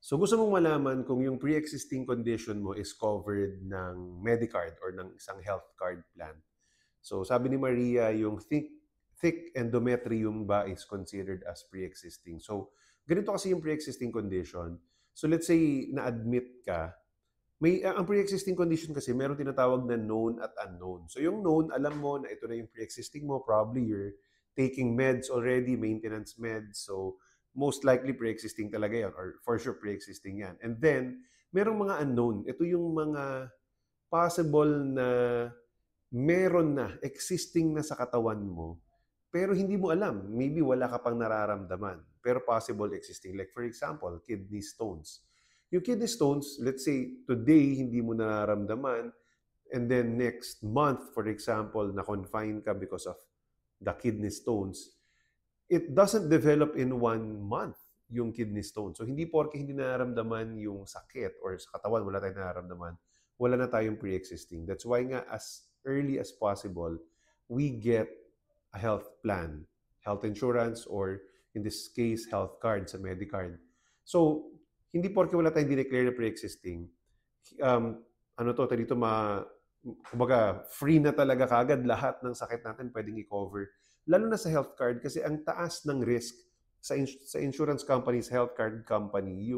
So gusto mong malaman kung yung pre-existing condition mo is covered ng Medicard or ng isang health card plan. So sabi ni Maria, yung thick endometrium ba is considered as pre-existing. So ganito kasi yung pre-existing condition. So let's say na-admit ka, ang pre-existing condition kasi meron tinatawag na known at unknown. So yung known, alam mo na ito na yung pre-existing mo, probably you're taking meds already, maintenance meds. So most likely pre-existing talaga yan or for sure pre-existing yan. And then, merong mga unknown. Ito yung mga possible na meron na, existing na sa katawan mo, pero hindi mo alam. Maybe wala ka pang nararamdaman, pero possible existing. Like for example, kidney stones. Yung kidney stones, let's say today hindi mo nararamdaman, and then next month, for example, na-confine ka because of the kidney stones, it doesn't develop in 1 month yung kidney stone. So hindi porke hindi nararamdaman yung sakit or sa katawan wala tayong nararamdaman, wala na tayong pre-existing. That's why nga as early as possible, we get a health plan, health insurance, or in this case, health card sa Medicard. So, hindi porke wala tayong dineclare na pre-existing, um, ano to, dito kumbaga, free na talaga kagad lahat ng sakit natin pwedeng i-cover. Lalo na sa health card kasi ang taas ng risk sa insurance companies, health card company,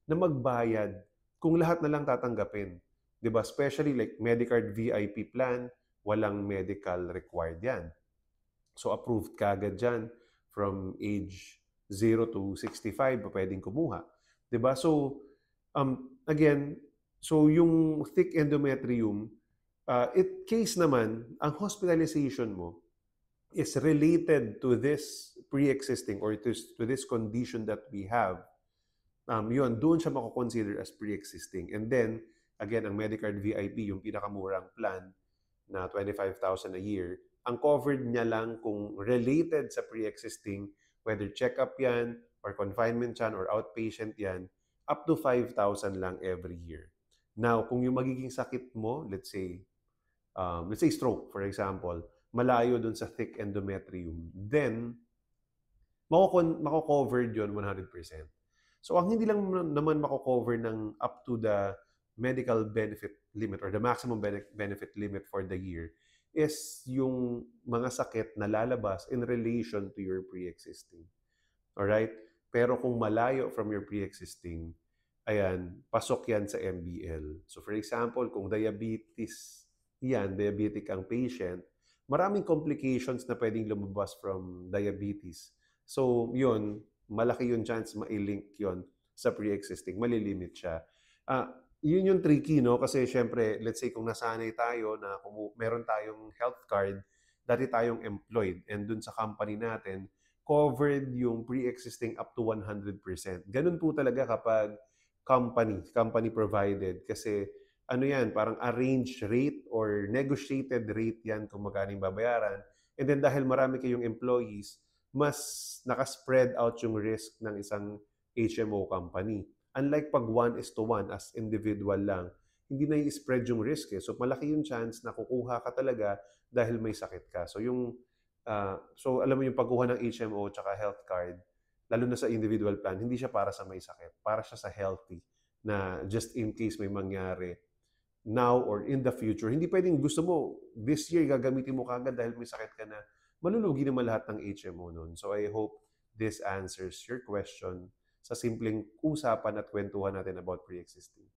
na magbayad kung lahat na lang tatanggapin. 'Di ba? Especially like Medicard VIP plan, walang medical required yan. So approved kagad dyan from age 0 to 65 pwedeng kumuha. 'Di ba? So again, so yung thick endometrium, case naman, ang hospitalization mo is related to this pre-existing or to this condition that we have. Yun, doon siya mako-consider as pre-existing. And then, again, ang Medicare VIP, yung pinakamurang plan na 25,000 a year, ang covered niya lang kung related sa pre-existing, whether check-up yan, or confinement yan, or outpatient yan, up to 5,000 lang every year. Now, kung yung magiging sakit mo, let's say stroke, for example, malayo dun sa thick endometrium, then mako-covered yun 100%. So ang hindi lang naman mako-cover ng up to the medical benefit limit or the maximum benefit limit for the year is yung mga sakit na lalabas in relation to your pre-existing. Alright? Pero kung malayo from your pre-existing, ayan, pasok yan sa MBL. So for example, kung diabetic ang patient, maraming complications na pwedeng lumabas from diabetes. So yun, malaki yung chance ma-link yun sa pre-existing, malilimit siya. Yun yung tricky, no? Kasi syempre, let's say kung nasanay tayo na kung meron tayong health card, dati tayong employed, and dun sa company natin, covered yung pre-existing up to 100%. Ganun po talaga kapag company provided. Kasi ano yan, parang arranged rate or negotiated rate yan kung magkano yung babayaran. And then dahil marami kayong employees, mas nakaspread out yung risk ng isang HMO company. Unlike pag 1:1 as individual lang, hindi na i-spread yung risk eh. So malaki yung chance na kukuha ka talaga dahil may sakit ka. So alam mo yung pagkuha ng HMO tsaka health card, lalo na sa individual plan, hindi siya para sa may sakit. Para siya sa healthy na just in case may mangyari now or in the future. Hindi pwedeng gusto mo, this year gagamitin mo kagad dahil may sakit ka na. Malulugi naman lahat ng HMO nun. So I hope this answers your question sa simpleng usapan at kwentuhan natin about pre-existing.